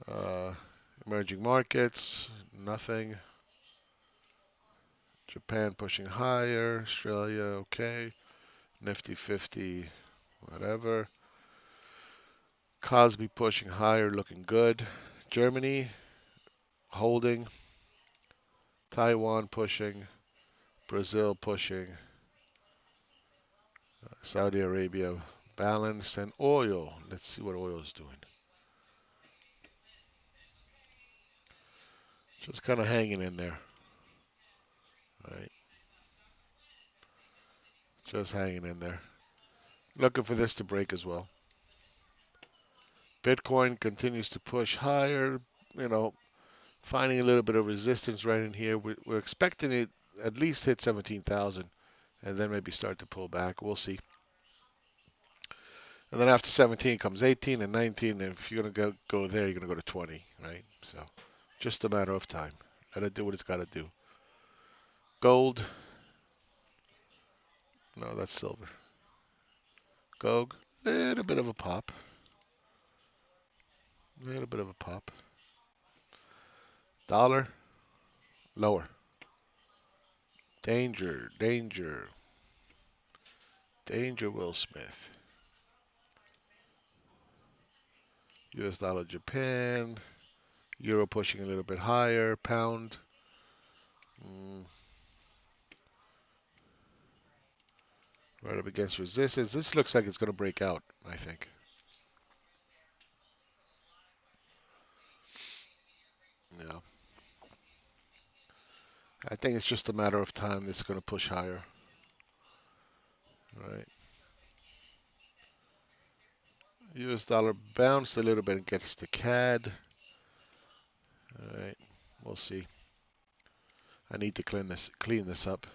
Speaker 1: Uh, Emerging markets, nothing. Japan pushing higher. Australia, okay. Nifty 50, whatever. Cosby pushing higher, looking good. Germany holding. Taiwan pushing. Brazil pushing. Saudi Arabia balanced. And oil. Let's see what oil is doing. Just kind of hanging in there. Right. Just hanging in there. Looking for this to break as well. Bitcoin continues to push higher. You know, finding a little bit of resistance right in here. We're expecting it at least hit 17,000 and then maybe start to pull back. We'll see. And then after 17 comes 18 and 19. And if you're going to go there, you're going to go to 20, right? So just a matter of time. Let it do what it's got to do. Gold. No, that's silver. Gold. Little bit of a pop. Little bit of a pop. Dollar. Lower. Danger. Danger. Danger, Will Smith. US dollar, Japan. Euro pushing a little bit higher. Pound. Right up against resistance. This looks like it's going to break out, I think. Yeah. I think it's just a matter of time that's going to push higher. Right. US dollar bounced a little bit against the CAD. All right. We'll see. I need to clean this up.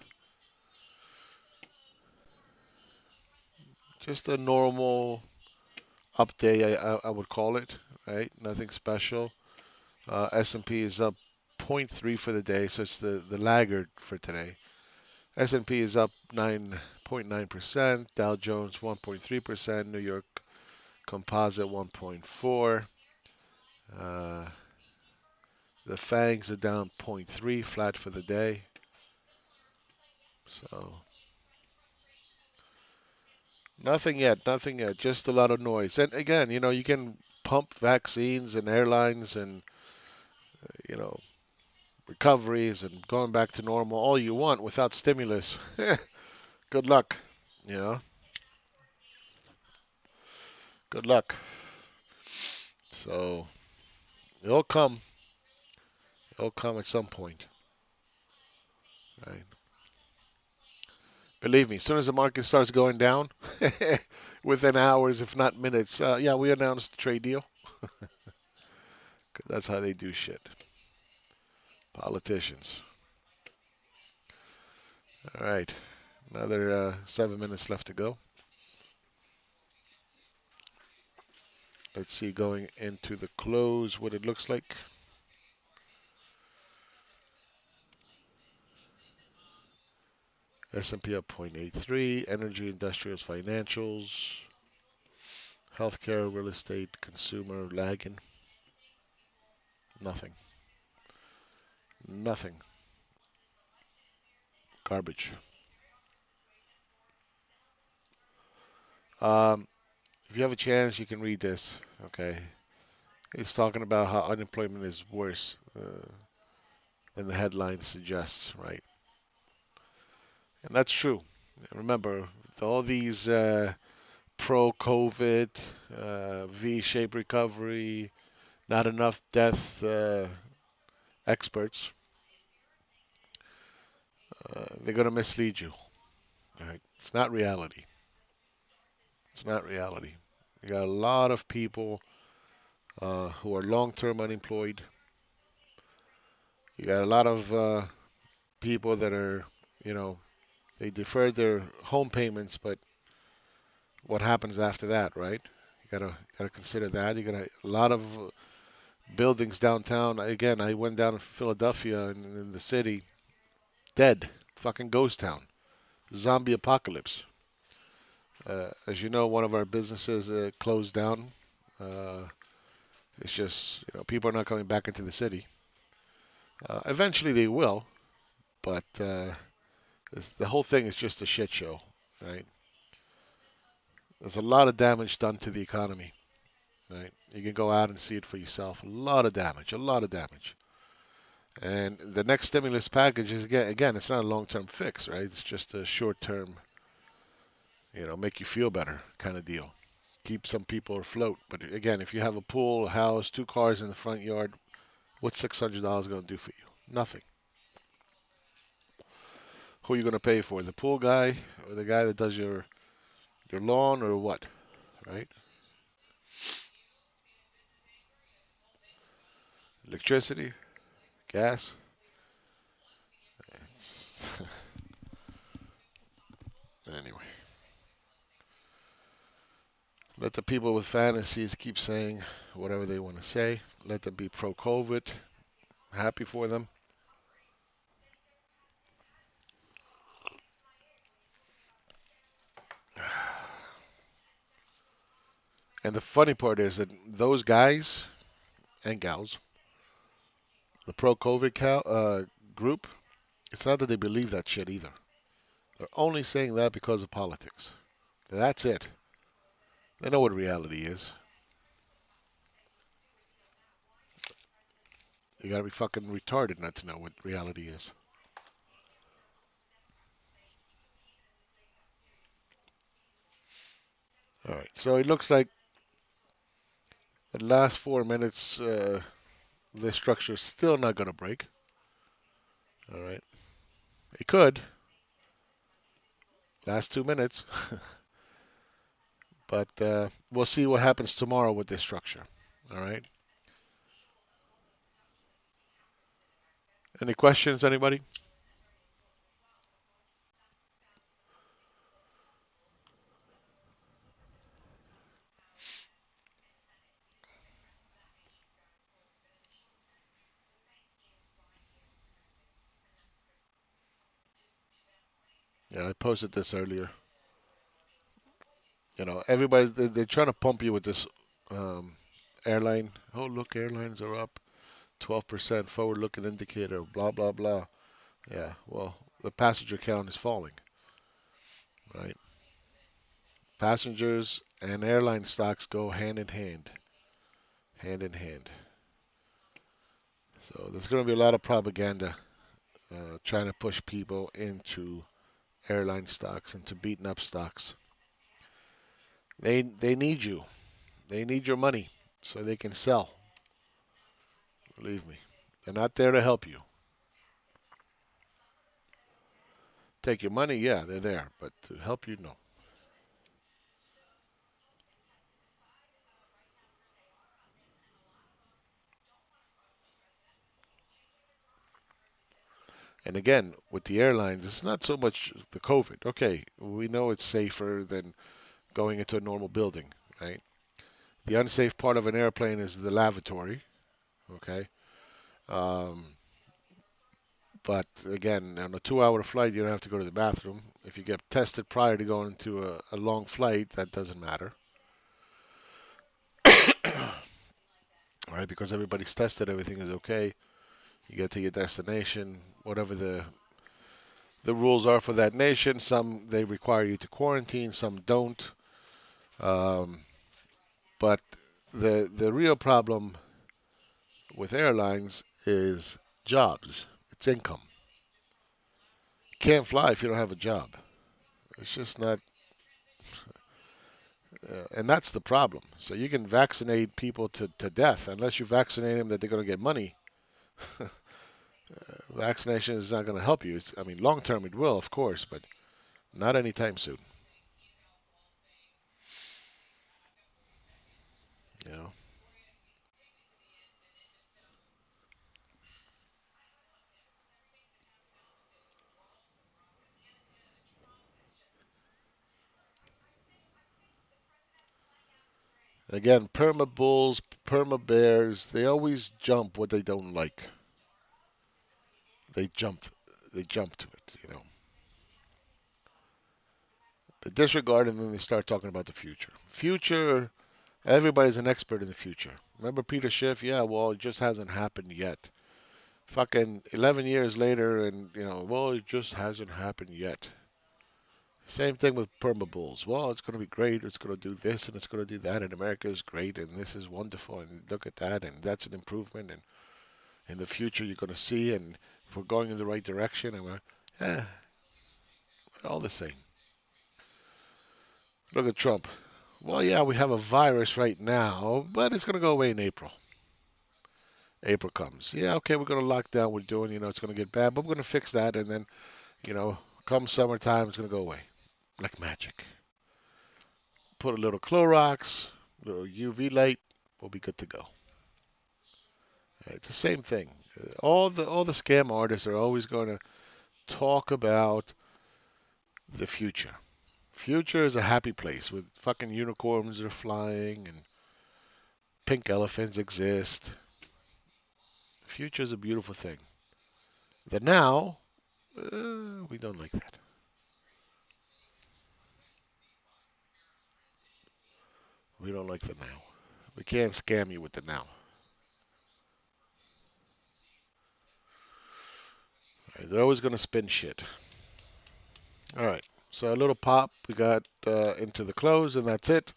Speaker 1: Just a normal up day, I would call it. Right. Nothing special. S&P is up 0.3 for the day, so it's the laggard for today. S&P is up 9.9%, Dow Jones 1.3%, New York Composite 1.4. Uh, the FANGs are down 0.3, flat for the day. So nothing yet, nothing yet. Just a lot of noise. And again, you can pump vaccines and airlines and you know recoveries and going back to normal all you want without stimulus. Good luck. You know, good luck. So it'll come. It'll come at some point. Right? Believe me, as soon as the market starts going down, within hours, if not minutes, yeah, we announced the trade deal. 'Cause that's how they do shit. Politicians. All right, another 7 minutes left to go. Let's see going into the close what it looks like. S&P up 0.83, energy, industrials, financials, healthcare, real estate, consumer lagging. Nothing. Nothing. Garbage. Um, if you have a chance, you can read this. Okay, it's talking about how unemployment is worse than the headline suggests, right? And that's true. Remember, all these pro-COVID, V-shaped recovery, not enough death experts, they're going to mislead you. Right? It's not reality. It's not reality. You got a lot of people who are long-term unemployed. You got a lot of people that are, you know, they deferred their home payments, but what happens after that, right? You gotta consider that. You got a lot of buildings downtown. Again, I went down to Philadelphia in the city, dead, fucking ghost town, zombie apocalypse. As you know, one of our businesses closed down. Uh, it's just people are not coming back into the city. Eventually they will, but the whole thing is just a shit show, right? There's a lot of damage done to the economy, right? You can go out and see it for yourself. A lot of damage, a lot of damage. And the next stimulus package is again, it's not a long-term fix, right? It's just a short-term, make you feel better kind of deal. Keep some people afloat. But again, if you have a pool, a house, two cars in the front yard, what's $600 going to do for you? Nothing. Who are you going to pay for? The pool guy or the guy that does your lawn or what? Right? Electricity, gas. Anyway, let the people with fantasies keep saying whatever they want to say. Let them be pro-COVID. Happy for them. And the funny part is that those guys and gals, the pro-COVID group, it's not that they believe that shit either. They're only saying that because of politics. That's it. They know what reality is. You gotta be fucking retarded not to know what reality is. All right. So it looks like the last 4 minutes, the structure is still not gonna break. All right. It could. Last 2 minutes. But we'll see what happens tomorrow with this structure. All right. Any questions, anybody? Yeah, I posted this earlier. Everybody's they're trying to pump you with this um, airline. Oh, look, airlines are up 12% forward-looking indicator. Blah blah blah. Yeah, well, the passenger count is falling, right? Passengers and airline stocks go hand in hand, hand in hand. So there's going to be a lot of propaganda trying to push people into airline stocks, into beaten up stocks. They need you. They need your money so they can sell. Believe me, they're not there to help you. Take your money, yeah, they're there, but to help you, no. And again, with the airlines, it's not so much the COVID. Okay, we know it's safer than going into a normal building, right? The unsafe part of an airplane is the lavatory, okay? Um, but again, on a 2-hour flight, you don't have to go to the bathroom. If you get tested prior to going to a long flight, that doesn't matter, right? Because everybody's tested, everything is okay. You get to your destination, whatever the rules are for that nation. Some they require you to quarantine, some don't. Um, but the real problem with airlines is jobs. It's income. You can't fly if you don't have a job. It's just not, and that's the problem. So you can vaccinate people to death unless you vaccinate them that they're going to get money. Vaccination is not going to help you. I mean, long term it will, of course, but not anytime soon. You know. Again, perma bulls, perma bears, they always jump what they don't like. They jump, they jump to it. They disregard and then they start talking about the future. Future, everybody's an expert in the future. Remember Peter Schiff? Yeah, well, it just hasn't happened yet. Fucking 11 years later, and well, it just hasn't happened yet. Same thing with perma bulls. Well, it's going to be great. It's going to do this and it's going to do that, and America is great, and this is wonderful, and look at that, and that's an improvement, and in the future you're going to see, and if we're going in the right direction, and all the same. Look at Trump. Well, yeah, we have a virus right now, but it's going to go away in April. April comes. Yeah, okay, we're going to lock down. We're doing, it's going to get bad, but we're going to fix that, and then, you know, come summertime, it's going to go away like magic. Put a little Clorox, a little UV light, we'll be good to go. It's the same thing. All the scam artists are always going to talk about the future. Future is a happy place with fucking unicorns are flying and pink elephants exist. Future is a beautiful thing. The now, we don't like that. We don't like the now. We can't scam you with the now. Right, they're always going to spin shit. All right. So a little pop. We got into the close, and that's it.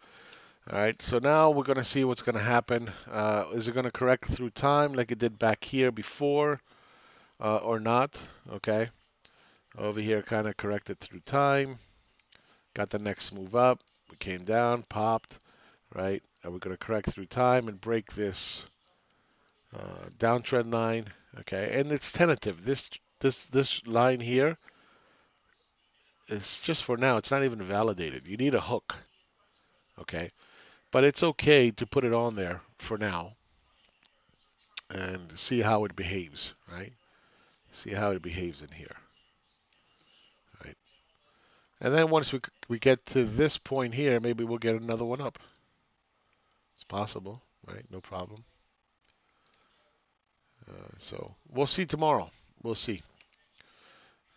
Speaker 1: All right. So now we're going to see what's going to happen. Is it going to correct through time like it did back here before, or not? Okay. Over here, kind of corrected through time. Got the next move up. We came down, popped. Right. And we're going to correct through time and break this downtrend line. Okay. And it's tentative. This line here is just for now. It's not even validated. You need a hook. Okay. But it's okay to put it on there for now and see how it behaves, right? See how it behaves in here, right? And then once we get to this point here, maybe we'll get another one up. It's possible, right? No problem. So we'll see tomorrow. We'll see.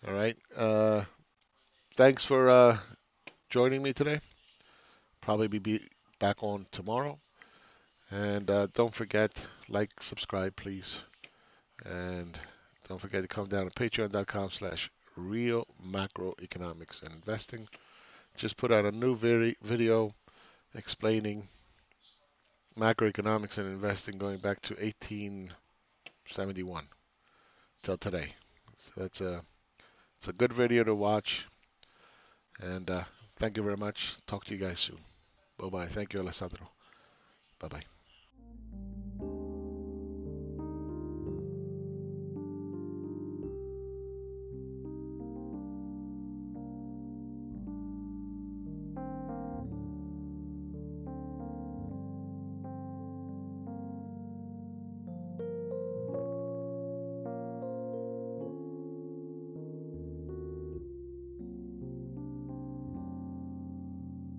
Speaker 1: All right. thanks for joining me today. Probably be back on tomorrow. And don't forget, like, subscribe, please. And don't forget to come down to patreon.com/, real macroeconomics and investing. Just put out a new video explaining macroeconomics and investing going back to 1871 till today. So it's a good video to watch. And thank you very much. Talk to you guys soon. Bye bye. Thank you, Alessandro. Bye bye.